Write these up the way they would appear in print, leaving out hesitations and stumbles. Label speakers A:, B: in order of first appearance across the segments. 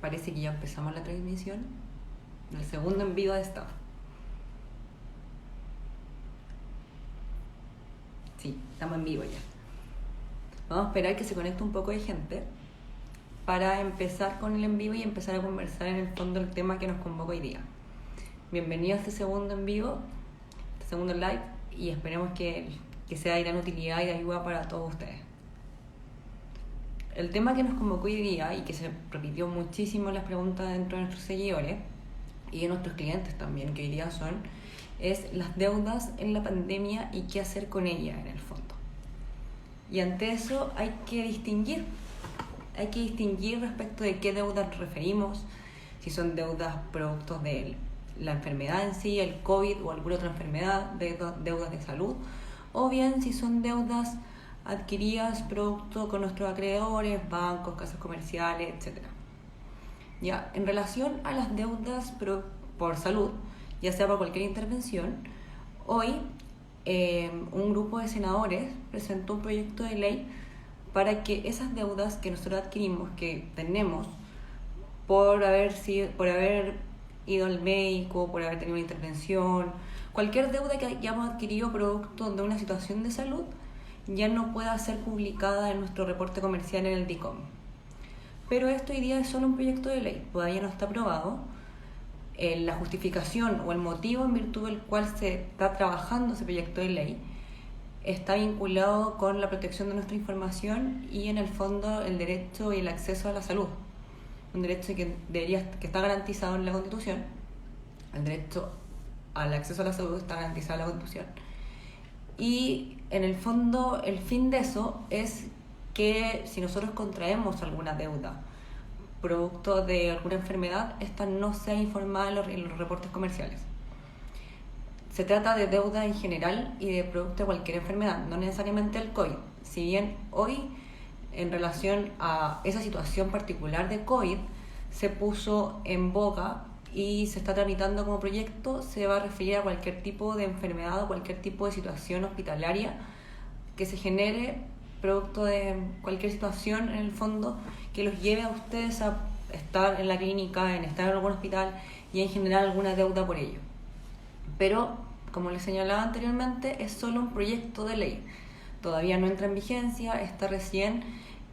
A: Parece que ya empezamos la transmisión del segundo en vivo de estado. Sí, estamos en vivo ya. Vamos a esperar que se conecte un poco de gente para empezar con el en vivo y empezar a conversar en el fondo del tema que nos convoca hoy día. Bienvenidos a este segundo en vivo, este segundo live, y esperemos que sea de gran utilidad y de ayuda para todos ustedes. El tema que nos convocó hoy día y que se repitió muchísimo en las preguntas dentro de nuestros seguidores y de nuestros clientes también, que hoy día es las deudas en la pandemia y qué hacer con ellas en el fondo. Y ante eso hay que distinguir respecto de qué deudas nos referimos, si son deudas productos de la enfermedad en sí, el COVID o alguna otra enfermedad, deudas de salud, o bien si son deudas adquiridas producto con nuestros acreedores, bancos, casas comerciales, etc. Ya, en relación a las deudas por salud, ya sea por cualquier intervención, hoy un grupo de senadores presentó un proyecto de ley para que esas deudas que nosotros adquirimos, que tenemos por haber ido al médico, por haber tenido una intervención, cualquier deuda que hayamos adquirido producto de una situación de salud, ya no pueda ser publicada en nuestro reporte comercial en el DICOM. Pero esto hoy día es solo un proyecto de ley, todavía no está aprobado. La justificación o el motivo en virtud del cual se está trabajando ese proyecto de ley está vinculado con la protección de nuestra información y en el fondo el derecho y el acceso a la salud. Un derecho que está garantizado en la Constitución. El derecho al acceso a la salud está garantizado en la Constitución. Y en el fondo el fin de eso es que si nosotros contraemos alguna deuda producto de alguna enfermedad, esta no sea informada en los reportes comerciales. Se trata de deuda en general y de producto de cualquier enfermedad, no necesariamente el COVID. Si bien hoy, en relación a esa situación particular de COVID, se puso en boga y se está tramitando como proyecto, se va a referir a cualquier tipo de enfermedad o cualquier tipo de situación hospitalaria que se genere producto de cualquier situación en el fondo que los lleve a ustedes a estar en la clínica, en estar en algún hospital y en generar alguna deuda por ello. Pero, como les señalaba anteriormente, es solo un proyecto de ley. Todavía no entra en vigencia, está recién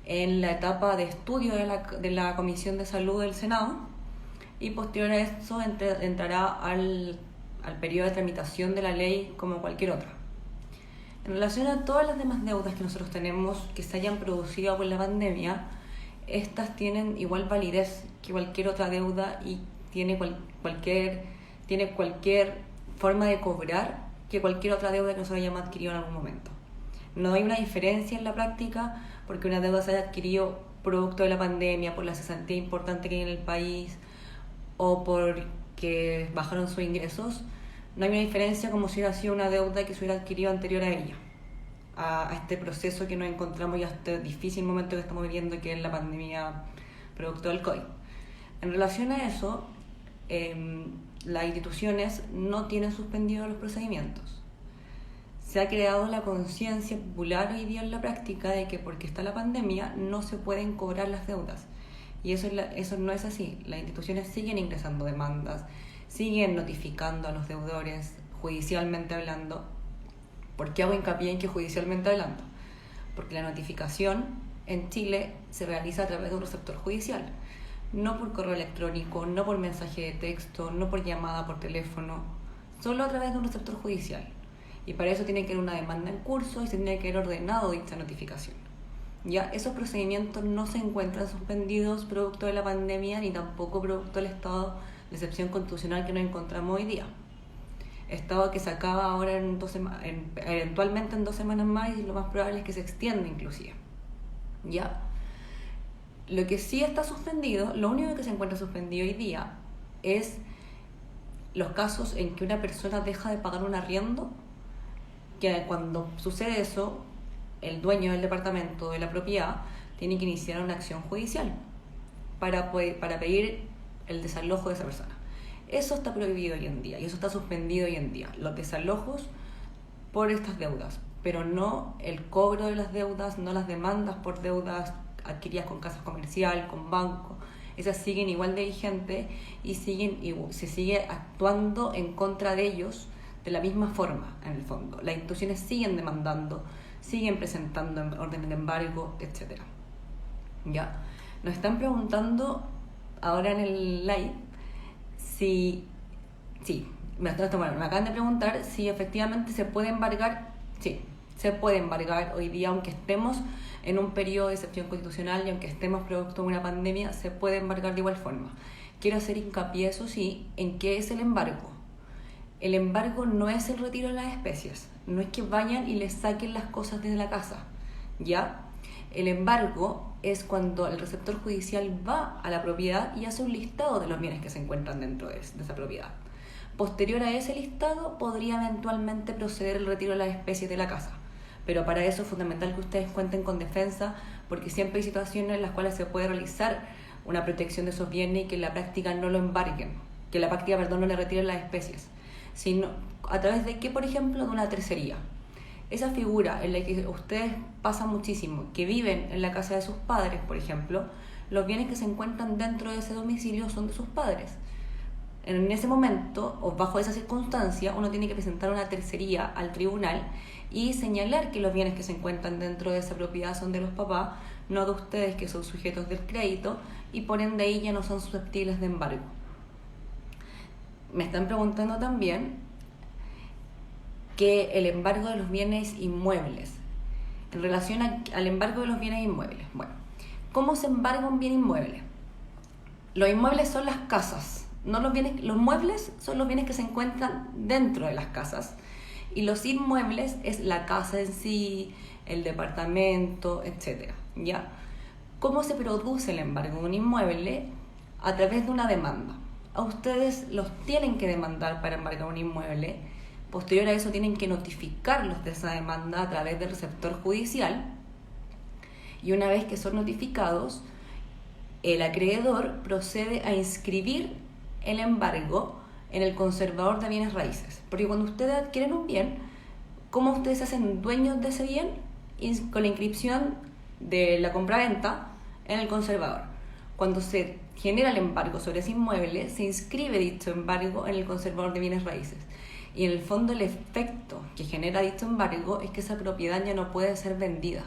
A: en la etapa de estudio de la Comisión de Salud del Senado y posterior a eso entrará al periodo de tramitación de la ley como cualquier otra. En relación a todas las demás deudas que nosotros tenemos que se hayan producido por la pandemia, estas tienen igual validez que cualquier otra deuda y tiene cualquier forma de cobrar que cualquier otra deuda que nosotros hayamos adquirido en algún momento. No hay una diferencia en la práctica porque una deuda se haya adquirido producto de la pandemia, por la cesantía importante que hay en el país o porque bajaron sus ingresos. No hay una diferencia como si hubiera sido una deuda que se hubiera adquirido anterior a ella, a este proceso que nos encontramos y a este difícil momento que estamos viviendo, que es la pandemia producto del COVID. En relación a eso, las instituciones no tienen suspendido los procedimientos. Se ha creado la conciencia popular hoy día en la práctica de que porque está la pandemia no se pueden cobrar las deudas. Y eso no es así. Las instituciones siguen ingresando demandas, siguen notificando a los deudores judicialmente hablando. ¿Por qué hago hincapié en que judicialmente hablando? Porque la notificación en Chile se realiza a través de un receptor judicial, no por correo electrónico, no por mensaje de texto, no por llamada por teléfono, solo a través de un receptor judicial. Y para eso tiene que haber una demanda en curso y se tiene que haber ordenado dicha notificación. Ya esos procedimientos no se encuentran suspendidos producto de la pandemia ni tampoco producto del estado de excepción constitucional que nos encontramos hoy día. Estado que se acaba ahora eventualmente en 2 semanas más y lo más probable es que se extienda inclusive. ¿Ya? Lo que sí está suspendido, lo único que se encuentra suspendido hoy día es los casos en que una persona deja de pagar un arriendo, que cuando sucede eso, el dueño del departamento, de la propiedad, tiene que iniciar una acción judicial para pedir el desalojo de esa persona. Eso está prohibido hoy en día y eso está suspendido hoy en día, los desalojos por estas deudas, pero no el cobro de las deudas, no las demandas por deudas adquiridas con casas comerciales, con bancos. esas siguen igual de vigentes y se sigue actuando en contra de ellos de la misma forma, en el fondo. Las instituciones siguen demandando, siguen presentando órdenes de embargo, etc. ¿Ya? Nos están preguntando ahora en el live me acaban de preguntar si efectivamente se puede embargar. Sí, se puede embargar hoy día, aunque estemos en un periodo de excepción constitucional y aunque estemos producto de una pandemia, se puede embargar de igual forma. Quiero hacer hincapié, eso sí, en qué es el embargo. El embargo no es el retiro de las especies, no es que vayan y les saquen las cosas desde la casa, ¿ya? El embargo es cuando el receptor judicial va a la propiedad y hace un listado de los bienes que se encuentran dentro de esa propiedad. Posterior a ese listado podría eventualmente proceder el retiro de las especies de la casa, pero para eso es fundamental que ustedes cuenten con defensa, porque siempre hay situaciones en las cuales se puede realizar una protección de esos bienes y que en la práctica no lo embarguen, no le retiren las especies, sino a través de qué, por ejemplo, de una tercería. Esa figura en la que ustedes pasan muchísimo, que viven en la casa de sus padres, por ejemplo, los bienes que se encuentran dentro de ese domicilio son de sus padres. En ese momento, o bajo esa circunstancia, uno tiene que presentar una tercería al tribunal y señalar que los bienes que se encuentran dentro de esa propiedad son de los papás, no de ustedes, que son sujetos del crédito, y por ende ahí ya no son susceptibles de embargo. Me están preguntando también que el embargo de los bienes inmuebles, en relación al embargo de los bienes inmuebles. Bueno, ¿cómo se embarga un bien inmueble? Los inmuebles son las casas, no los bienes. Los muebles son los bienes que se encuentran dentro de las casas, y los inmuebles es la casa en sí, el departamento, etc. ¿Ya? ¿Cómo se produce el embargo de un inmueble? A través de una demanda. A ustedes los tienen que demandar para embargar un inmueble. Posterior a eso tienen que notificarlos de esa demanda a través del receptor judicial, y una vez que son notificados, el acreedor procede a inscribir el embargo en el conservador de bienes raíces. Porque cuando ustedes adquieren un bien, ¿cómo ustedes se hacen dueños de ese bien? Con la inscripción de la compraventa en el conservador. Cuando se genera el embargo sobre ese inmueble, se inscribe dicho embargo en el conservador de bienes raíces. Y en el fondo el efecto que genera dicho embargo es que esa propiedad ya no puede ser vendida.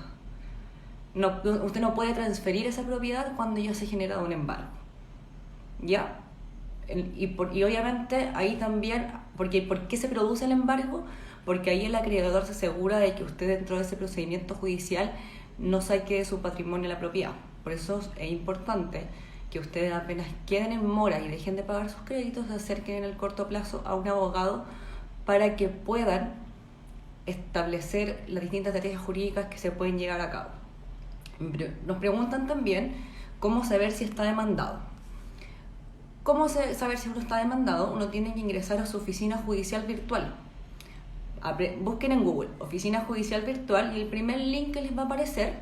A: Usted no puede transferir esa propiedad cuando ya se ha generado un embargo. ¿Ya? Y obviamente ahí también, ¿por qué se produce el embargo? Porque ahí el acreedor se asegura de que usted dentro de ese procedimiento judicial no saque de su patrimonio la propiedad. Por eso es importante que ustedes, apenas queden en mora y dejen de pagar sus créditos, se acerquen en el corto plazo a un abogado para que puedan establecer las distintas tareas jurídicas que se pueden llevar a cabo. Nos preguntan también cómo saber si está demandado. ¿Cómo saber si uno está demandado? Uno tiene que ingresar a su oficina judicial virtual. Busquen en Google oficina judicial virtual y el primer link que les va a aparecer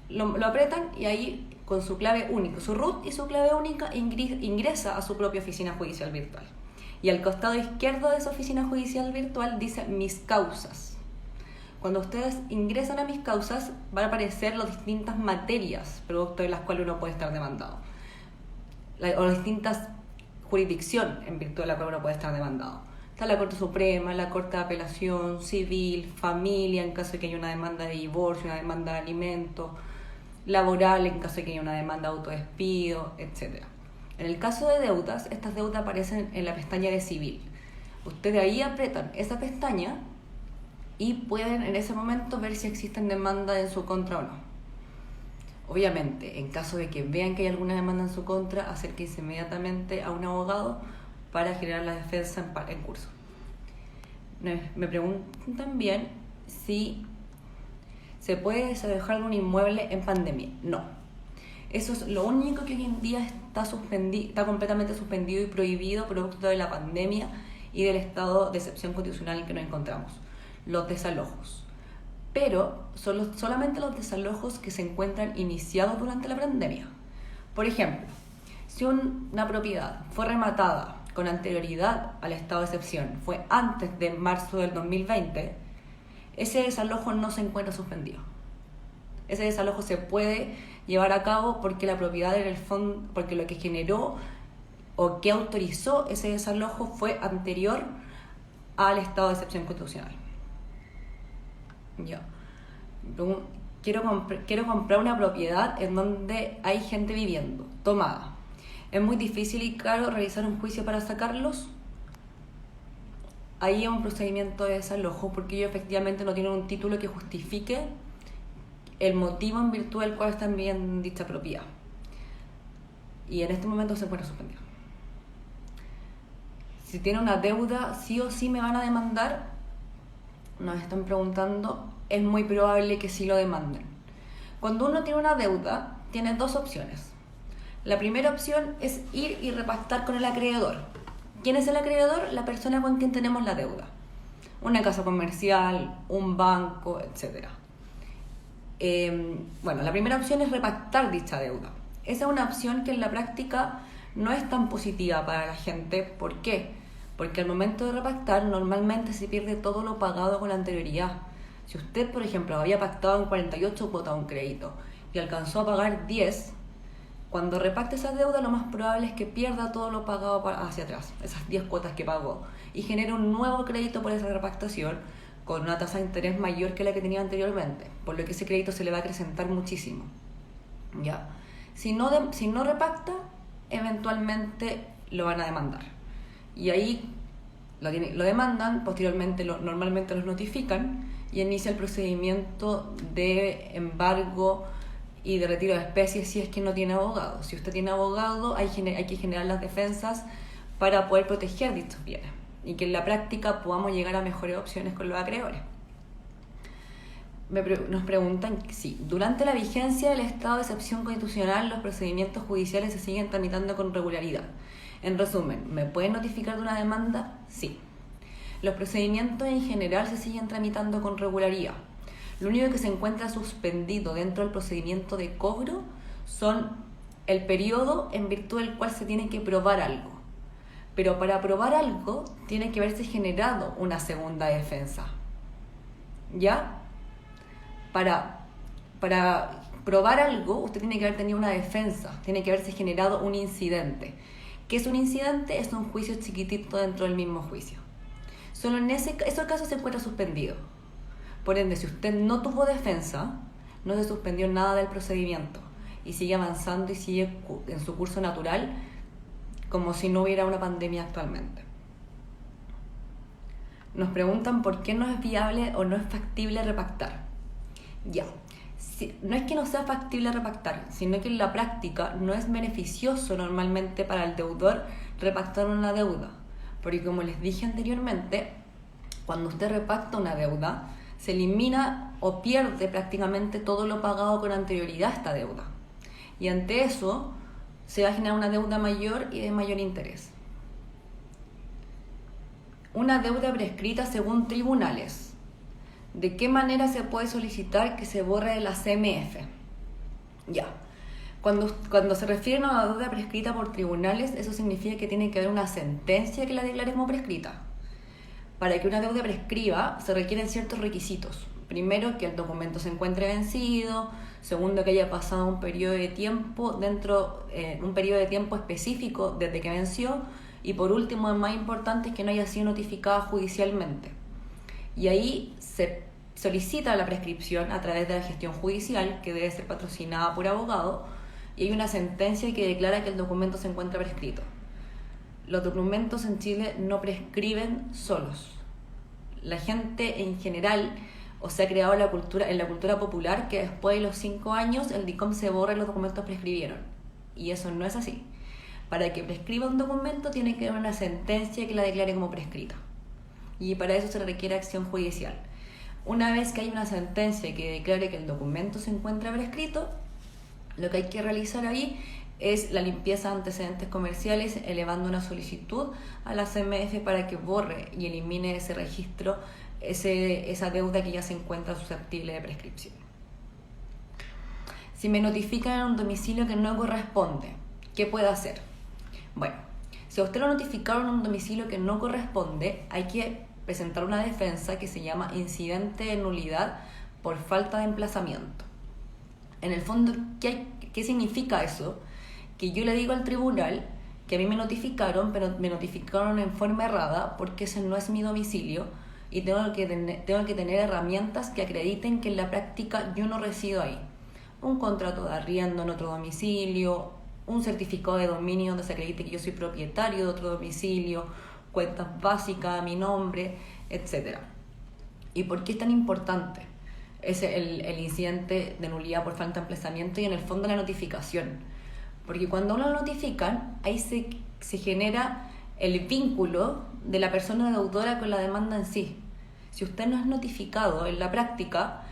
A: lo apretan, y ahí con su clave única, su root y su clave única, ingresa a su propia oficina judicial virtual. Y al costado izquierdo de esa oficina judicial virtual dice Mis causas. Cuando ustedes ingresan a Mis causas, van a aparecer las distintas materias producto de las cuales uno puede estar demandado, o las distintas jurisdicciones en virtud de la cual uno puede estar demandado. Está la Corte Suprema, la Corte de Apelación, Civil, Familia en caso de que haya una demanda de divorcio, una demanda de alimentos, laboral en caso de que haya una demanda de autodespido, etc. En el caso de deudas, estas deudas aparecen en la pestaña de Civil. Ustedes ahí apretan esa pestaña y pueden en ese momento ver si existen demandas en su contra o no. Obviamente, en caso de que vean que hay alguna demanda en su contra, acérquense inmediatamente a un abogado para generar la defensa en curso. Me preguntan también si se puede desalojar algún inmueble en pandemia. No. Eso es lo único que hoy en día está completamente suspendido y prohibido producto de la pandemia y del estado de excepción constitucional en que nos encontramos. Los desalojos. Pero son solamente los desalojos que se encuentran iniciados durante la pandemia. Por ejemplo, si una propiedad fue rematada con anterioridad al estado de excepción, fue antes de marzo del 2020, ese desalojo no se encuentra suspendido. Ese desalojo se puede llevar a cabo porque la propiedad en el fondo, porque lo que generó o que autorizó ese desalojo fue anterior al estado de excepción constitucional. Ya. Quiero comprar una propiedad en donde hay gente viviendo, tomada. Es muy difícil y caro realizar un juicio para sacarlos. Ahí es un procedimiento de desalojo porque ellos efectivamente no tienen un título que justifique el motivo en virtud del cual están viviendo en dicha propiedad. Y en este momento se encuentra suspendido. Si tienen una deuda, sí o sí me van a demandar. Nos están preguntando, es muy probable que sí lo demanden. Cuando uno tiene una deuda, tiene dos opciones. La primera opción es ir y repactar con el acreedor. ¿Quién es el acreedor? La persona con quien tenemos la deuda. Una casa comercial, un banco, etc. Bueno, la primera opción es repactar dicha deuda. Esa es una opción que en la práctica no es tan positiva para la gente. ¿Por qué? Porque al momento de repactar normalmente se pierde todo lo pagado con anterioridad. Si usted, por ejemplo, había pactado en 48 cuotas un crédito y alcanzó a pagar 10, cuando repacte esa deuda lo más probable es que pierda todo lo pagado hacia atrás, esas 10 cuotas que pagó, y genere un nuevo crédito por esa repactación con una tasa de interés mayor que la que tenía anteriormente, por lo que ese crédito se le va a acrecentar muchísimo. ¿Ya? Si no repacta, eventualmente lo van a demandar. Y ahí lo demandan, posteriormente normalmente los notifican y inicia el procedimiento de embargo y de retiro de especies si es que no tiene abogado. Si usted tiene abogado, hay que generar las defensas para poder proteger dichos bienes y que en la práctica podamos llegar a mejores opciones con los acreedores. Nos preguntan si durante la vigencia del estado de excepción constitucional los procedimientos judiciales se siguen tramitando con regularidad. En resumen, ¿me pueden notificar de una demanda? Sí. Los procedimientos en general se siguen tramitando con regularidad. Lo único que se encuentra suspendido dentro del procedimiento de cobro son el periodo en virtud del cual se tiene que probar algo. Pero para probar algo tiene que haberse generado una segunda defensa. ¿Ya? Para probar algo usted tiene que haber tenido una defensa, tiene que haberse generado un incidente. ¿Qué es un incidente? Es un juicio chiquitito dentro del mismo juicio. Solo en esos casos se encuentra suspendido. Por ende, si usted no tuvo defensa, no se suspendió nada del procedimiento y sigue avanzando y sigue en su curso natural como si no hubiera una pandemia actualmente. Nos preguntan por qué no es viable o no es factible repactar. Ya, no es que no sea factible repactar, sino que en la práctica no es beneficioso normalmente para el deudor repactar una deuda. Porque como les dije anteriormente, cuando usted repacta una deuda, se elimina o pierde prácticamente todo lo pagado con anterioridad a esta deuda. Y ante eso, se va a generar una deuda mayor y de mayor interés. Una deuda prescrita según tribunales. ¿De qué manera se puede solicitar que se borre de la CMF? Ya. Cuando se refiere a una deuda prescrita por tribunales, eso significa que tiene que haber una sentencia que la declare como prescrita. Para que una deuda prescriba, se requieren ciertos requisitos. Primero, que el documento se encuentre vencido. Segundo, que haya pasado un periodo de tiempo un periodo de tiempo específico desde que venció. Y por último, el más importante, es que no haya sido notificada judicialmente. Y ahí se solicita la prescripción a través de la gestión judicial, que debe ser patrocinada por abogado, y hay una sentencia que declara que el documento se encuentra prescrito. Los documentos en Chile no prescriben solos. La gente en general, se ha creado en la cultura popular que después de los 5 años el DICOM se borra y los documentos prescribieron. Y eso no es así. Para que prescriba un documento tiene que haber una sentencia que la declare como prescrita. Y para eso se requiere acción judicial. Una vez que hay una sentencia que declare que el documento se encuentra prescrito, lo que hay que realizar ahí es la limpieza de antecedentes comerciales, elevando una solicitud a la CMF para que borre y elimine ese registro, esa deuda que ya se encuentra susceptible de prescripción. Si me notifican en un domicilio que no corresponde, ¿qué puedo hacer? Bueno, si a usted lo notificaron en un domicilio que no corresponde, hay que presentar una defensa que se llama incidente de nulidad por falta de emplazamiento. En el fondo, ¿qué significa eso? Que yo le digo al tribunal que a mí me notificaron, pero me notificaron en forma errada porque ese no es mi domicilio y tengo que tener herramientas que acrediten que en la práctica yo no resido ahí. Un contrato de arriendo en otro domicilio, un certificado de dominio donde se acredite que yo soy propietario de otro domicilio, cuentas básicas a mi nombre, etc. ¿Y por qué es tan importante? Es el incidente de nulidad por falta de emplazamiento y en el fondo la notificación. Porque cuando uno lo notifican, ahí se genera el vínculo de la persona deudora con la demanda en sí. Si usted no es notificado en la práctica,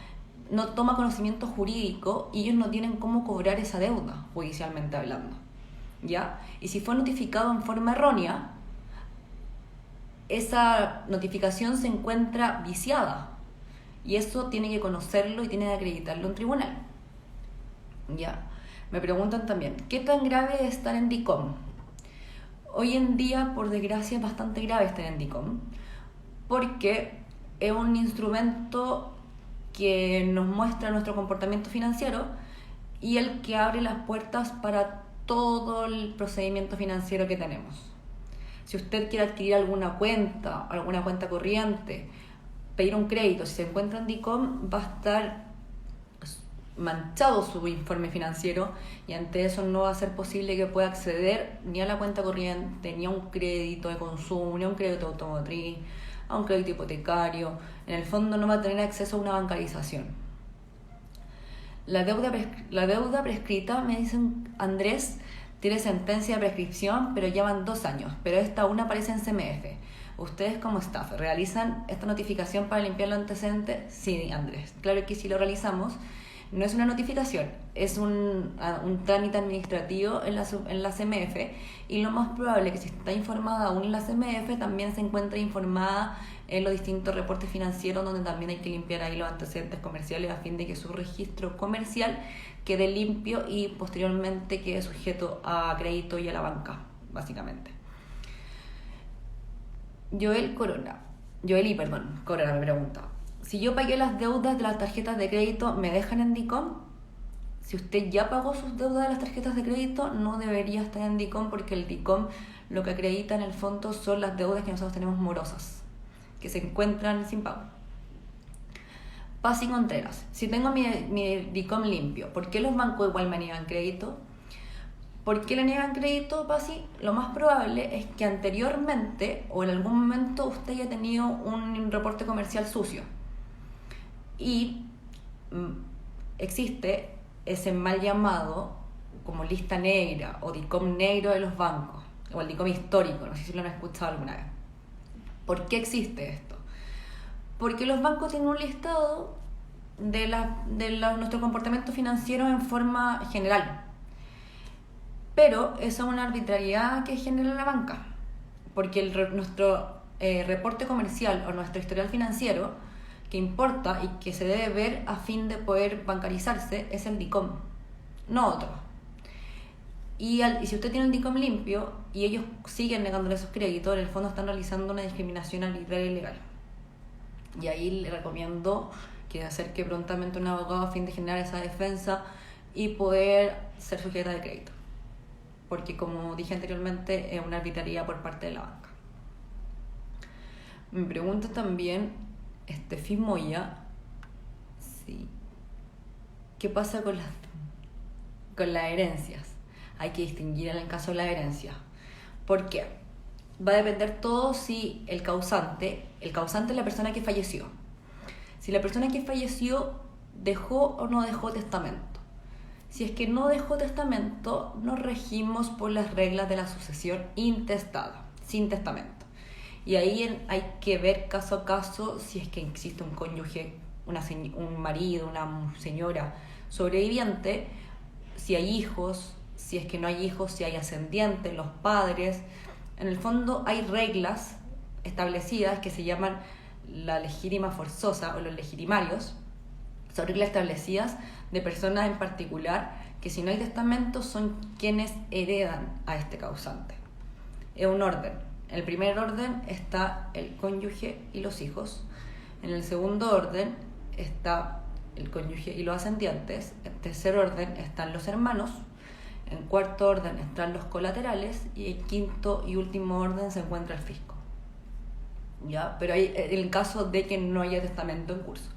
A: no toma conocimiento jurídico y ellos no tienen cómo cobrar esa deuda, judicialmente hablando. ¿Ya? Y si fue notificado en forma errónea, esa notificación se encuentra viciada. Y eso tiene que conocerlo y tiene que acreditarlo en tribunal. ¿Ya? Me preguntan también, ¿qué tan grave es estar en DICOM? Hoy en día, por desgracia, es bastante grave estar en DICOM, porque es un instrumento que nos muestra nuestro comportamiento financiero y el que abre las puertas para todo el procedimiento financiero que tenemos. Si usted quiere adquirir alguna cuenta corriente, pedir un crédito, si se encuentra en DICOM, va a estar manchado su informe financiero y ante eso no va a ser posible que pueda acceder ni a la cuenta corriente, ni a un crédito de consumo, ni a un crédito automotriz, a un crédito hipotecario. En el fondo no va a tener acceso a una bancarización. La deuda prescrita, me dicen Andrés, tiene sentencia de prescripción, pero ya van 2 años, pero esta aún aparece en CMF. ¿Ustedes como staff realizan esta notificación para limpiar los antecedentes? Sí, Andrés, claro que sí lo realizamos. No es una notificación, es un trámite administrativo en la CMF y lo más probable es que si está informada aún en la CMF también se encuentre informada en los distintos reportes financieros donde también hay que limpiar ahí los antecedentes comerciales a fin de que su registro comercial quede limpio y posteriormente quede sujeto a crédito y a la banca, básicamente. Joeli Corona me pregunta, si yo pagué las deudas de las tarjetas de crédito, ¿me dejan en DICOM? Si usted ya pagó sus deudas de las tarjetas de crédito, no debería estar en DICOM porque el DICOM lo que acredita en el fondo son las deudas que nosotros tenemos morosas, que se encuentran sin pago. Paz y Contreras, si tengo mi DICOM limpio, ¿por qué los bancos igual me niegan crédito? ¿Por qué le niegan crédito, Pasi? Lo más probable es que anteriormente o en algún momento usted haya tenido un reporte comercial sucio. Y existe ese mal llamado como lista negra o DICOM negro de los bancos, o el DICOM histórico, no sé si lo han escuchado alguna vez. ¿Por qué existe esto? Porque los bancos tienen un listado de nuestro comportamiento financiero en forma general. Pero esa es una arbitrariedad que genera la banca, porque nuestro reporte comercial o nuestro historial financiero que importa y que se debe ver a fin de poder bancarizarse es el DICOM, no otro. Y si usted tiene el DICOM limpio y ellos siguen negándole esos créditos, en el fondo están realizando una discriminación arbitraria y ilegal. Y ahí le recomiendo que acerque prontamente a un abogado a fin de generar esa defensa y poder ser sujeta de crédito. Porque como dije anteriormente, es una arbitrariedad por parte de la banca. Me pregunta también Estefi Moya, sí, ¿qué pasa con las herencias? Hay que distinguir en el caso de las herencias. ¿Por qué? Va a depender todo si el causante es la persona que falleció. Si la persona que falleció dejó o no dejó testamento. Si es que no dejó testamento, nos regimos por las reglas de la sucesión intestada, sin testamento. Y ahí hay que ver caso a caso si es que existe un cónyuge, un marido, una señora sobreviviente, si hay hijos, si es que no hay hijos, si hay ascendientes, los padres. En el fondo hay reglas establecidas que se llaman la legítima forzosa o los legitimarios. Son reglas establecidas de personas en particular que si no hay testamento son quienes heredan a este causante. Es un orden. En el primer orden está el cónyuge y los hijos. En el segundo orden está el cónyuge y los ascendientes. En tercer orden están los hermanos. En cuarto orden están los colaterales. Y en quinto y último orden se encuentra el fisco. ¿Ya? Pero hay, en el caso de que no haya testamento en curso.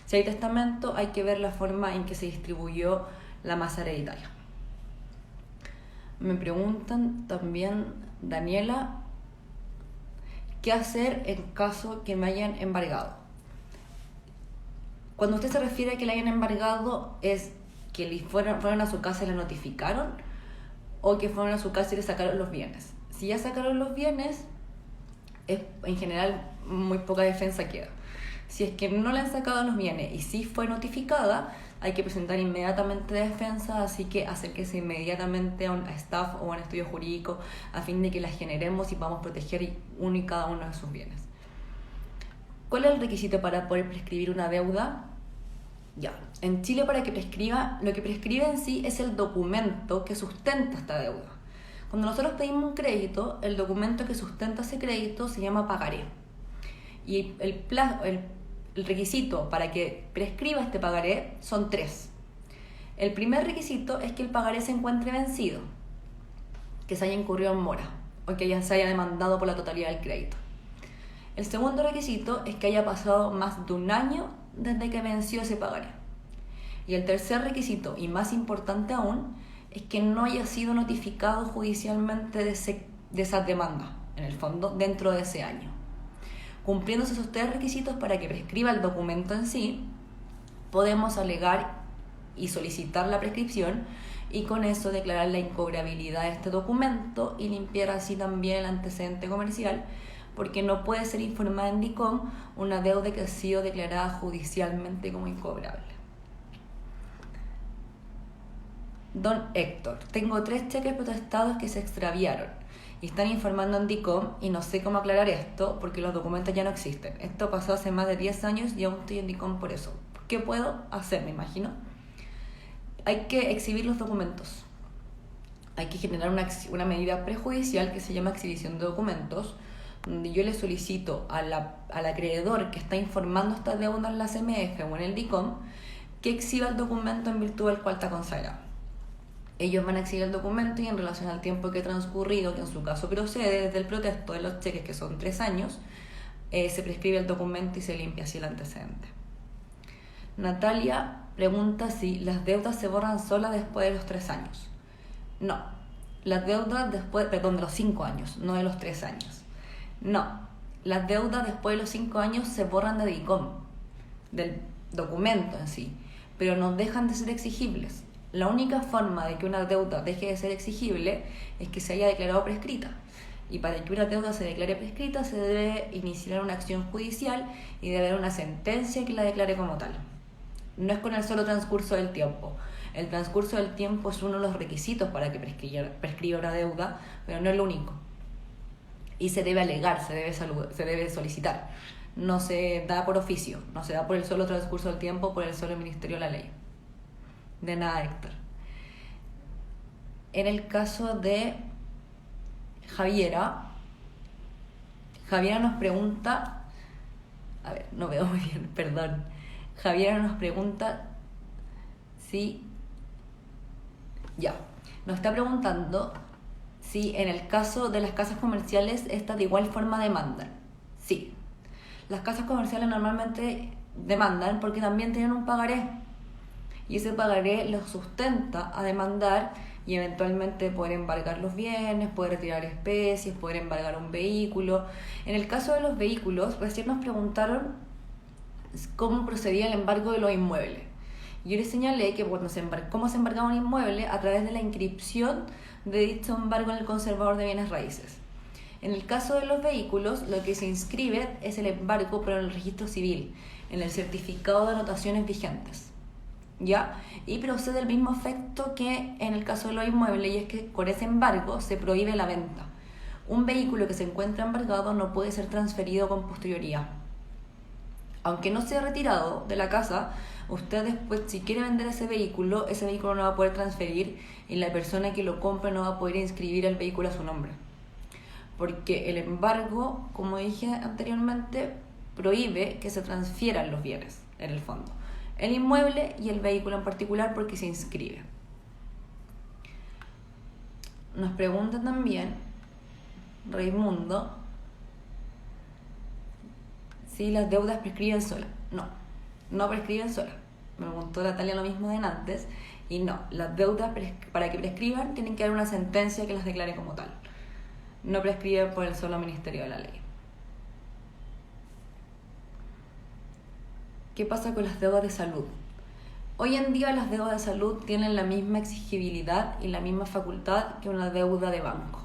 A: Si hay testamento, hay que ver la forma en que se distribuyó la masa hereditaria. Me preguntan también, Daniela, ¿qué hacer en caso que me hayan embargado? Cuando usted se refiere a que le hayan embargado, ¿es que fueron a su casa y le notificaron? ¿O que fueron a su casa y le sacaron los bienes? Si ya sacaron los bienes, en general muy poca defensa queda. Si es que no le han sacado los bienes y sí fue notificada, hay que presentar inmediatamente defensa, así que acérquese inmediatamente a un staff o a un estudio jurídico a fin de que las generemos y podamos proteger uno y cada uno de sus bienes. ¿Cuál es el requisito para poder prescribir una deuda? Ya, en Chile, para que prescriba, lo que prescribe en sí es el documento que sustenta esta deuda. Cuando nosotros pedimos un crédito, el documento que sustenta ese crédito se llama pagaré. Y el requisito para que prescriba este pagaré son 3. El primer requisito es que el pagaré se encuentre vencido, que se haya incurrido en mora o que ya se haya demandado por la totalidad del crédito. El segundo requisito es que haya pasado más de un año desde que venció ese pagaré. Y el tercer requisito, y más importante aún, es que no haya sido notificado judicialmente de esa demanda, en el fondo, dentro de ese año. Cumpliéndose esos 3 requisitos para que prescriba el documento en sí, podemos alegar y solicitar la prescripción y con eso declarar la incobrabilidad de este documento y limpiar así también el antecedente comercial, porque no puede ser informada en DICOM una deuda que ha sido declarada judicialmente como incobrable. Don Héctor, tengo 3 cheques protestados que se extraviaron y están informando en DICOM y no sé cómo aclarar esto porque los documentos ya no existen. Esto pasó hace más de 10 años y aún estoy en DICOM por eso. ¿Qué puedo hacer? Me imagino. Hay que exhibir los documentos. Hay que generar una medida prejudicial que se llama exhibición de documentos, donde yo le solicito al acreedor que está informando esta deuda en la CMF o en el DICOM que exhiba el documento en virtud del cual está consagrado. Ellos van a exhibir el documento y en relación al tiempo que ha transcurrido, que en su caso procede desde el protesto de los cheques, que son 3 años, se prescribe el documento y se limpia así el antecedente. Natalia pregunta si las deudas se borran solas después de los 3 años. No, las deudas de los 5 años, no de los 3 años. No, las deudas después de los 5 años se borran de DICOM, del documento en sí, pero no dejan de ser exigibles. La única forma de que una deuda deje de ser exigible es que se haya declarado prescrita. Y para que una deuda se declare prescrita se debe iniciar una acción judicial y debe haber una sentencia que la declare como tal. No es con el solo transcurso del tiempo. El transcurso del tiempo es uno de los requisitos para que prescriba una deuda, pero no es lo único. Y se debe alegar, se debe solicitar. No se da por oficio, no se da por el solo transcurso del tiempo, por el solo ministerio de la ley. De nada, Héctor. En el caso de Javiera nos pregunta, a ver, no veo muy bien, perdón. Javiera nos pregunta si, nos está preguntando si en el caso de las casas comerciales estas de igual forma demandan. Sí, las casas comerciales normalmente demandan porque también tienen un pagaré. Y ese pagaré los sustenta a demandar y eventualmente poder embargar los bienes, poder retirar especies, poder embargar un vehículo. En el caso de los vehículos, recién nos preguntaron cómo procedía el embargo de los inmuebles. Yo les señalé que cómo se embargaba un inmueble a través de la inscripción de dicho embargo en el conservador de bienes raíces. En el caso de los vehículos, lo que se inscribe es el embargo, pero en el registro civil, en el certificado de anotaciones vigentes. ¿Ya? Y procede el mismo efecto que en el caso de los inmuebles, y es que con ese embargo se prohíbe la venta. Un vehículo que se encuentra embargado no puede ser transferido con posterioridad. Aunque no sea retirado de la casa, usted después, si quiere vender ese vehículo no va a poder transferir y la persona que lo compre no va a poder inscribir el vehículo a su nombre. Porque el embargo, como dije anteriormente, prohíbe que se transfieran los bienes, en el fondo. el inmueble y el vehículo en particular porque se inscribe. Nos pregunta también Raimundo si las deudas prescriben solas. No prescriben solas. Me preguntó Natalia lo mismo de antes. Y no, las deudas para que prescriban tienen que haber una sentencia que las declare como tal. No prescriben por el solo Ministerio de la Ley. ¿Qué pasa con las deudas de salud? Hoy en día las deudas de salud tienen la misma exigibilidad y la misma facultad que una deuda de banco.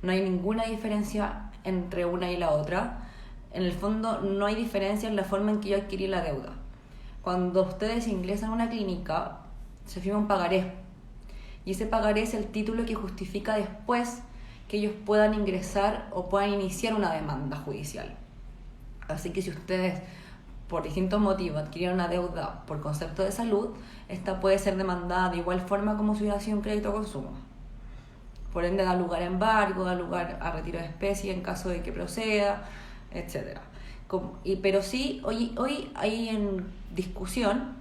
A: No hay ninguna diferencia entre una y la otra. En el fondo no hay diferencia en la forma en que yo adquirí la deuda. Cuando ustedes ingresan a una clínica, se firma un pagaré. Y ese pagaré es el título que justifica después que ellos puedan ingresar o puedan iniciar una demanda judicial. Así que si ustedes por distintos motivos adquirieron una deuda por concepto de salud, esta puede ser demandada de igual forma como si hubiera sido un crédito a consumo. Por ende, da lugar a embargo, da lugar a retiro de especie en caso de que proceda, etc. Pero sí, hoy hay en discusión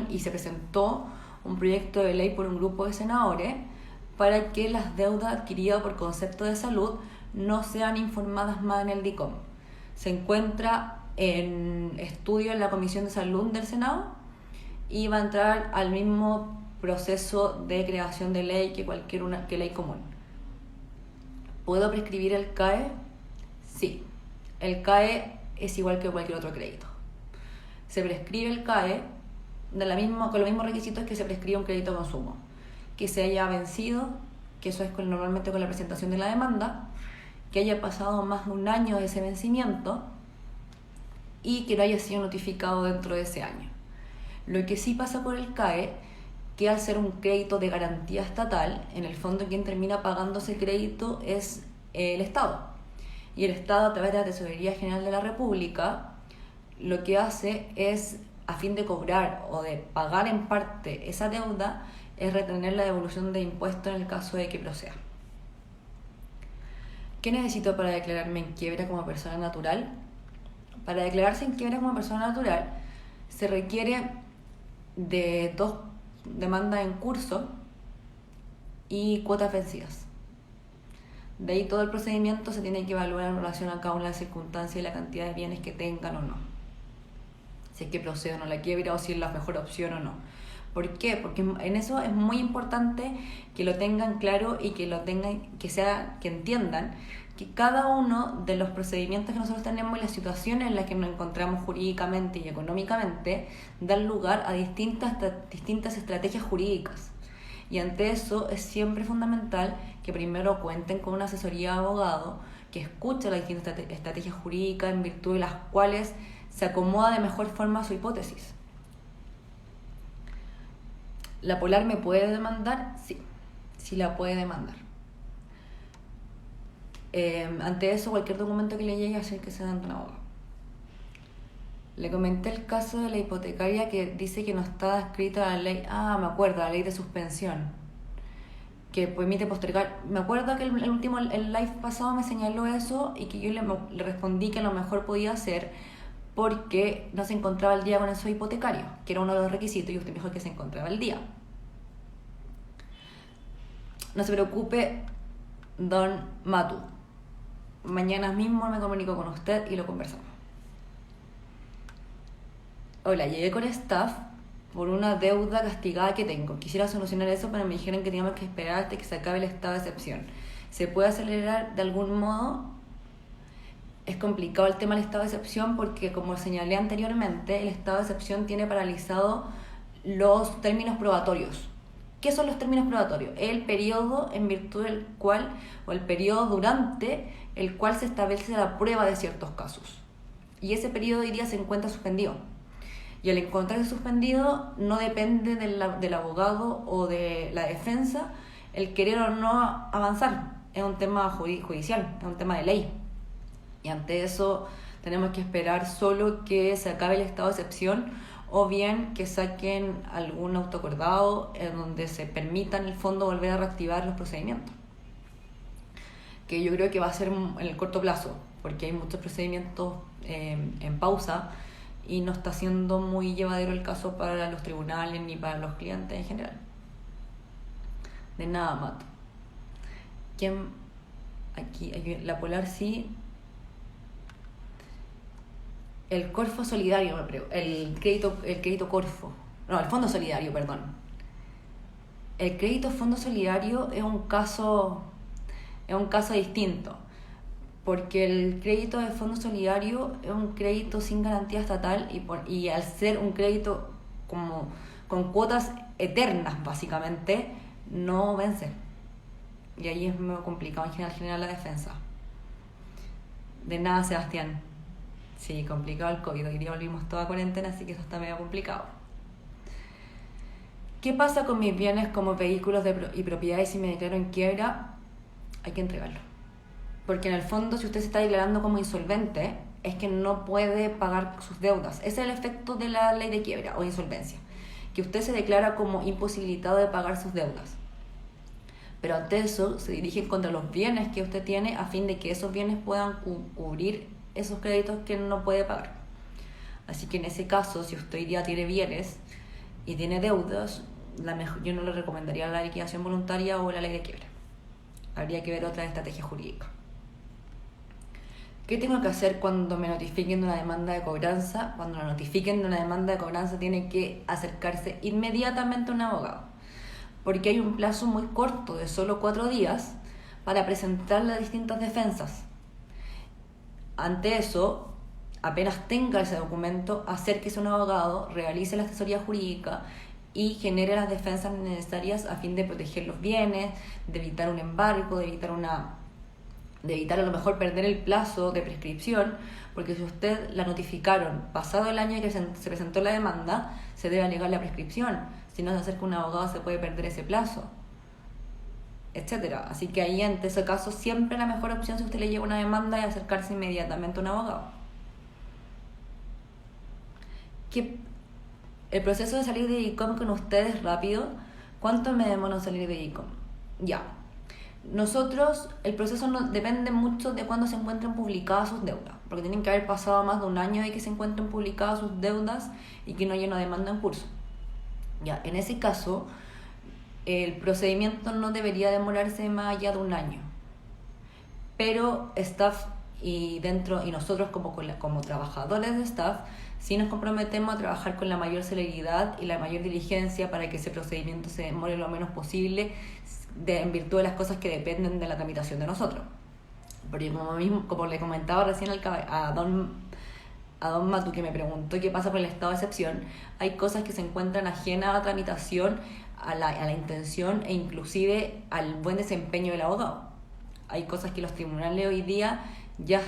A: y se presentó un proyecto de ley por un grupo de senadores para que las deudas adquiridas por concepto de salud no sean informadas más en el DICOM. Se encuentra en estudio en la Comisión de Salud del Senado y va a entrar al mismo proceso de creación de ley que ley común. ¿Puedo prescribir el CAE? Sí. El CAE es igual que cualquier otro crédito. Se prescribe el CAE con los mismos requisitos que se prescribe un crédito a consumo. Que se haya vencido, que eso es normalmente con la presentación de la demanda, que haya pasado más de un año de ese vencimiento y que no haya sido notificado dentro de ese año. Lo que sí pasa por el CAE, que al ser un crédito de garantía estatal, en el fondo quien termina pagando ese crédito es el Estado. Y el Estado, a través de la Tesorería General de la República, lo que hace es, a fin de cobrar o de pagar en parte esa deuda, es retener la devolución de impuestos en el caso de que proceda. ¿Qué necesito para declararme en quiebra como persona natural? Para declararse en quiebra como persona natural se requiere de 2 demandas en curso y cuotas vencidas. De ahí todo el procedimiento se tiene que evaluar en relación a cada una de las circunstancias y la cantidad de bienes que tengan o no. Si es que procede o no la quiebra o si es la mejor opción o no. ¿Por qué? Porque en eso es muy importante que lo tengan claro y que entiendan que cada uno de los procedimientos que nosotros tenemos y las situaciones en las que nos encontramos jurídicamente y económicamente dan lugar a distintas estrategias jurídicas. Y ante eso es siempre fundamental que primero cuenten con una asesoría de abogado que escuche las distintas estrategias jurídicas en virtud de las cuales se acomoda de mejor forma a su hipótesis. ¿La Polar me puede demandar? Sí la puede demandar. Ante eso, cualquier documento que le llegue a hacer que sea ante un abogado. Le comenté el caso de la hipotecaria que dice que no está escrita la ley. Me acuerdo, la ley de suspensión, que permite postergar. Me acuerdo que el live pasado me señaló eso y que yo le respondí que a lo mejor podía hacer porque no se encontraba al día con eso hipotecario, que era uno de los requisitos, y usted me dijo que se encontraba al día. No se preocupe, don Matu. Mañana mismo me comunico con usted y lo conversamos. Hola, llegué con staff por una deuda castigada que tengo. Quisiera solucionar eso, pero me dijeron que teníamos que esperar hasta que se acabe el estado de excepción. ¿Se puede acelerar de algún modo? Es complicado el tema del estado de excepción porque, como señalé anteriormente, el estado de excepción tiene paralizado los términos probatorios. ¿Qué son los términos probatorios? El periodo en virtud del cual, o el periodo durante el cual se establece la prueba de ciertos casos. Y ese periodo hoy día se encuentra suspendido. Y al encontrarse suspendido no depende del abogado o de la defensa el querer o no avanzar. Es un tema judicial, es un tema de ley. Y ante eso tenemos que esperar solo que se acabe el estado de excepción o bien que saquen algún autoacordado en donde se permita en el fondo volver a reactivar los procedimientos. Que yo creo que va a ser en el corto plazo, porque hay muchos procedimientos en pausa y no está siendo muy llevadero el caso para los tribunales ni para los clientes en general. De nada, Mato. ¿Quién? Aquí, la Polar sí. El Corfo Solidario, el crédito Corfo. No, el Fondo Solidario, perdón. El crédito Fondo Solidario es un caso distinto, porque el crédito de Fondo Solidario es un crédito sin garantía estatal y al ser un crédito como con cuotas eternas, básicamente, no vence. Y ahí es muy complicado en general la defensa. De nada, Sebastián. Sí, complicado el COVID. Hoy día volvimos toda cuarentena, así que eso está medio complicado. ¿Qué pasa con mis bienes como vehículos y propiedades si me declaro en quiebra? Hay que entregarlo. Porque en el fondo, si usted se está declarando como insolvente, es que no puede pagar sus deudas. Ese es el efecto de la ley de quiebra o insolvencia. Que usted se declara como imposibilitado de pagar sus deudas. Pero ante eso, se dirigen contra los bienes que usted tiene a fin de que esos bienes puedan cubrir esos créditos que no puede pagar. Así que en ese caso, si usted hoy día tiene bienes y tiene deudas, yo no le recomendaría la liquidación voluntaria o la ley de quiebra. Habría que ver otra estrategia jurídica. ¿Qué tengo que hacer cuando me notifiquen de una demanda de cobranza? Cuando la notifiquen de una demanda de cobranza, tiene que acercarse inmediatamente a un abogado, porque hay un plazo muy corto de solo 4 días para presentar las distintas defensas. Ante eso, apenas tenga ese documento, acérquese a un abogado, realice la asesoría jurídica y genere las defensas necesarias a fin de proteger los bienes, de evitar un embargo, de evitar a lo mejor perder el plazo de prescripción, porque si usted la notificaron pasado el año en que se presentó la demanda, se debe alegar la prescripción. Si no se acerca a un abogado, se puede perder ese plazo, etcétera. Así que ahí, ante ese caso, siempre la mejor opción, si usted le lleva una demanda, es acercarse inmediatamente a un abogado. El proceso de salir de ICOM con ustedes es rápido. ¿Cuánto me demora en salir de ICOM? Ya. Nosotros, el proceso depende mucho de cuándo se encuentren publicadas sus deudas, porque tienen que haber pasado más de un año de que se encuentren publicadas sus deudas y que no haya una demanda en curso. Ya, en ese caso, el procedimiento no debería demorarse más allá de un año. Pero staff y nosotros como trabajadores de staff, sí nos comprometemos a trabajar con la mayor celeridad y la mayor diligencia para que ese procedimiento se demore lo menos posible, en virtud de las cosas que dependen de la tramitación de nosotros. Porque como le comentaba recién a don Matu, que me preguntó qué pasa con el estado de excepción, hay cosas que se encuentran ajenas a la tramitación, a la intención e inclusive al buen desempeño del abogado. Hay cosas que los tribunales hoy día ya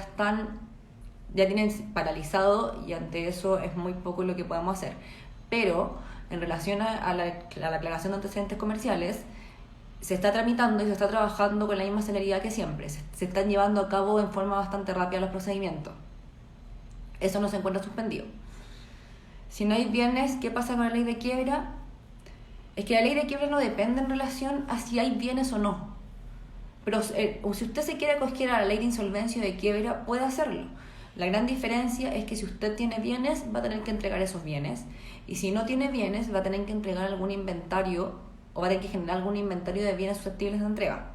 A: tienen paralizado, y ante eso es muy poco lo que podemos hacer. Pero en relación a la aclaración de antecedentes comerciales, se está tramitando y se está trabajando con la misma celeridad que siempre. Se están llevando a cabo en forma bastante rápida los procedimientos. Eso no se encuentra suspendido. Si no hay bienes, ¿qué pasa con la ley de quiebra? Es que la ley de quiebra no depende en relación a si hay bienes o no. Pero si usted se quiere acoger a la ley de insolvencia o de quiebra, puede hacerlo. La gran diferencia es que si usted tiene bienes, va a tener que entregar esos bienes. Y si no tiene bienes, va a tener que entregar algún inventario, o va a tener que generar algún inventario de bienes susceptibles de entrega.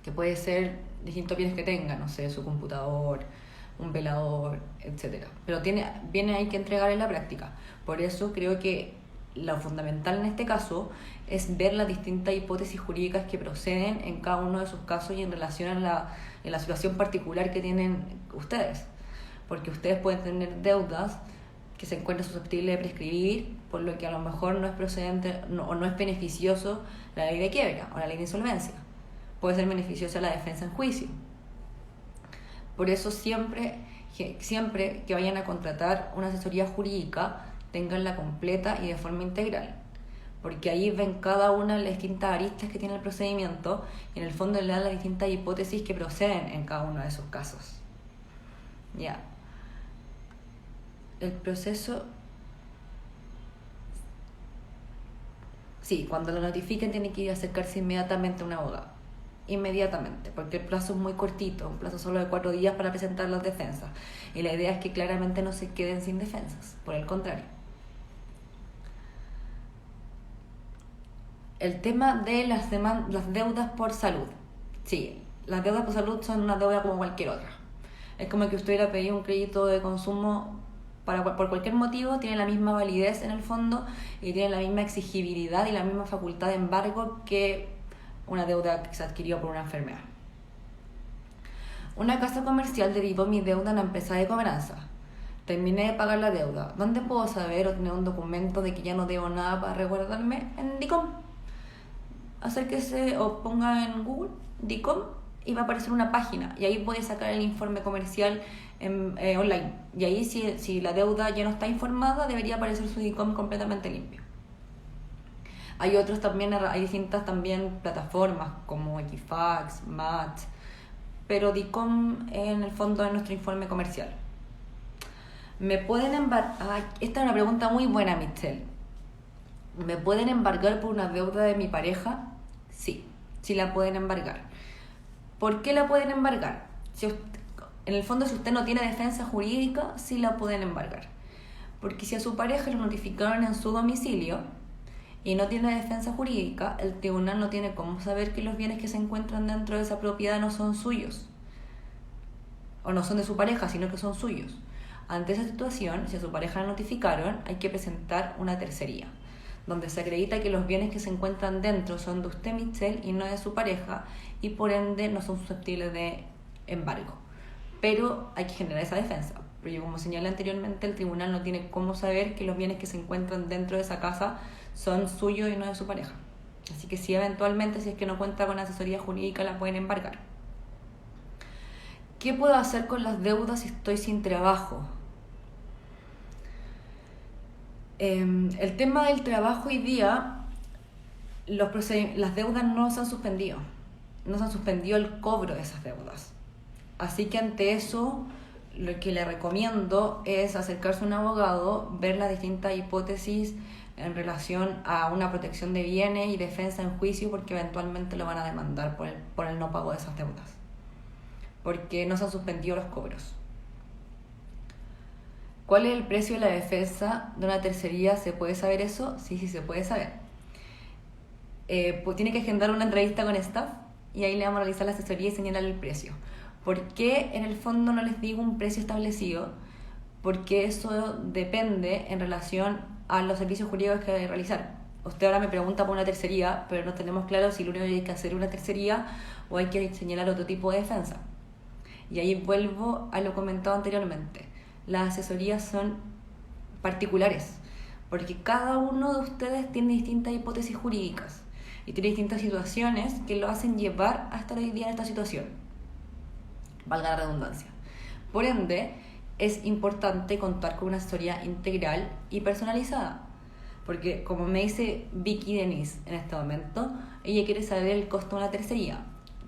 A: Que puede ser distintos bienes que tenga, no sé, su computador, un velador, etc. Pero bienes hay que entregar en la práctica. Por eso creo que lo fundamental en este caso es ver las distintas hipótesis jurídicas que proceden en cada uno de sus casos y en relación a la situación particular que tienen ustedes. Porque ustedes pueden tener deudas que se encuentran susceptibles de prescribir, por lo que a lo mejor no es procedente o no es beneficioso la ley de quiebra o la ley de insolvencia. Puede ser beneficiosa la defensa en juicio. Por eso siempre que vayan a contratar una asesoría jurídica, tenganla completa y de forma integral, porque ahí ven cada una de las distintas aristas que tiene el procedimiento y en el fondo le dan las distintas hipótesis que proceden en cada uno de esos casos. Ya. El proceso... Sí, cuando lo notifiquen tienen que ir a acercarse inmediatamente a un abogado. inmediatamente, porque el plazo es muy cortito, un plazo solo de 4 días para presentar las defensas. Y la idea es que claramente no se queden sin defensas, por el contrario. El tema de las deudas por salud. Sí, las deudas por salud son una deuda como cualquier otra. Es como que usted hubiera pedido un crédito de consumo por cualquier motivo, tiene la misma validez en el fondo y tiene la misma exigibilidad y la misma facultad de embargo que una deuda que se adquirió por una enfermedad. Una casa comercial derivó mi deuda en la empresa de cobranza. Terminé de pagar la deuda. ¿Dónde puedo saber o tener un documento de que ya no debo nada para resguardarme? En DICOM. Acérquese o ponga en Google DICOM y va a aparecer una página y ahí puede sacar el informe comercial online. Y ahí si la deuda ya no está informada, debería aparecer su DICOM completamente limpio. Hay otros también, hay distintas también plataformas como Equifax, Match, pero DICOM en el fondo es nuestro informe comercial. ¿Me pueden embargar? Esta es una pregunta muy buena, Michelle. ¿Me pueden embargar por una deuda de mi pareja? Sí la pueden embargar. ¿Por qué la pueden embargar? En el fondo, si usted no tiene defensa jurídica, sí la pueden embargar. Porque si a su pareja lo notificaron en su domicilio y no tiene defensa jurídica, el tribunal no tiene cómo saber que los bienes que se encuentran dentro de esa propiedad no son suyos. O no son de su pareja, sino que son suyos. Ante esa situación, si a su pareja la notificaron, hay que presentar una tercería, donde se acredita que los bienes que se encuentran dentro son de usted, Michelle, y no de su pareja, y por ende no son susceptibles de embargo. Pero hay que generar esa defensa, porque como señalé anteriormente, el tribunal no tiene cómo saber que los bienes que se encuentran dentro de esa casa son suyos y no de su pareja. Así que si eventualmente, si es que no cuenta con asesoría jurídica, la pueden embargar. ¿Qué puedo hacer con las deudas si estoy sin trabajo? El tema del trabajo hoy día, las deudas no se han suspendido. No se han suspendido el cobro de esas deudas. Así que ante eso, lo que le recomiendo es acercarse a un abogado, ver las distintas hipótesis en relación a una protección de bienes y defensa en juicio, porque eventualmente lo van a demandar por el no pago de esas deudas. Porque no se han suspendido los cobros. ¿Cuál es el precio de la defensa de una tercería? ¿Se puede saber eso? Sí, se puede saber. Pues tiene que agendar una entrevista con staff y ahí le vamos a realizar la asesoría y señalar el precio. ¿Por qué en el fondo no les digo un precio establecido? Porque eso depende en relación a los servicios jurídicos que hay que realizar. Usted ahora me pregunta por una tercería, pero no tenemos claro si lo único que hay que hacer es una tercería o hay que señalar otro tipo de defensa. Y ahí vuelvo a lo comentado anteriormente. Las asesorías son particulares, porque cada uno de ustedes tiene distintas hipótesis jurídicas y tiene distintas situaciones que lo hacen llevar a estar hoy día en esta situación, valga la redundancia. Por ende, es importante contar con una asesoría integral y personalizada, porque como me dice Vicky Denise en este momento, ella quiere saber el costo de una tercería,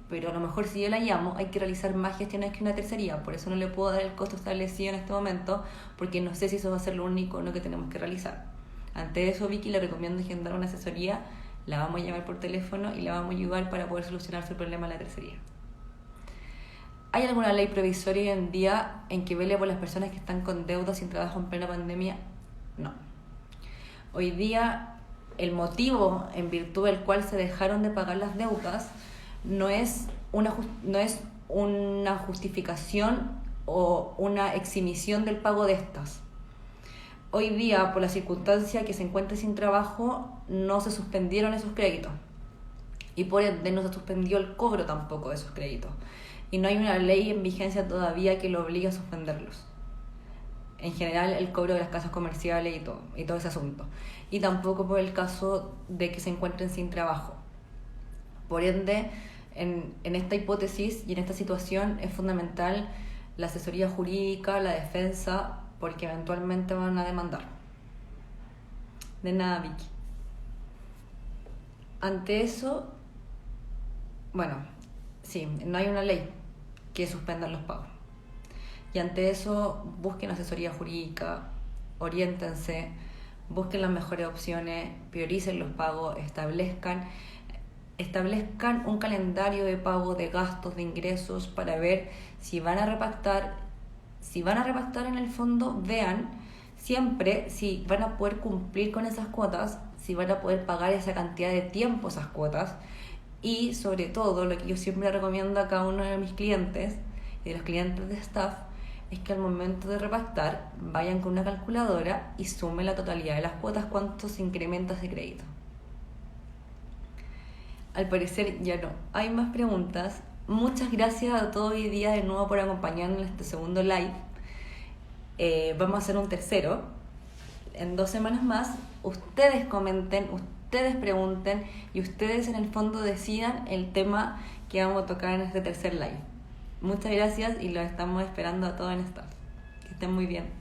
A: pero a lo mejor si yo la llamo hay que realizar más gestiones que una tercería, por eso no le puedo dar el costo establecido en este momento, porque no sé si eso va a ser lo único o no que tenemos que realizar. Ante eso, Vicky, le recomiendo agendar una asesoría, la vamos a llamar por teléfono y la vamos a ayudar para poder solucionar su problema en la tercería. ¿Hay alguna ley provisoria hoy en día en que vele por las personas que están con deudas sin trabajo en plena pandemia? No. Hoy día el motivo en virtud del cual se dejaron de pagar las deudas no es una justificación o una exhibición del pago de estas. Hoy día, por la circunstancia que se encuentra sin trabajo, no se suspendieron esos créditos y por ende no se suspendió el cobro tampoco de esos créditos. Y no hay una ley en vigencia todavía que lo obligue a suspenderlos. En general, el cobro de las casas comerciales y todo ese asunto. Y tampoco por el caso de que se encuentren sin trabajo. Por ende, en esta hipótesis y en esta situación es fundamental la asesoría jurídica, la defensa, porque eventualmente van a demandar. De nada, Vicky. Ante eso, bueno, sí, no hay una ley que suspendan los pagos. Y ante eso, busquen asesoría jurídica, oriéntense, busquen las mejores opciones, prioricen los pagos, establezcan establezcan un calendario de pago de gastos, de ingresos, para ver si van a repactar. Si van a repactar en el fondo, vean siempre si van a poder cumplir con esas cuotas, si van a poder pagar esa cantidad de tiempo esas cuotas, y sobre todo lo que yo siempre recomiendo a cada uno de mis clientes y de los clientes de staff es que al momento de repactar vayan con una calculadora y sumen la totalidad de las cuotas, cuántos incrementos de crédito. Al parecer ya no hay más preguntas. Muchas gracias a todos hoy día de nuevo por acompañarnos en este segundo live. Vamos a hacer un tercero en 2 semanas más. Ustedes comenten, ustedes pregunten y ustedes en el fondo decidan el tema que vamos a tocar en este tercer live. Muchas gracias y los estamos esperando a todos en staff. Que estén muy bien.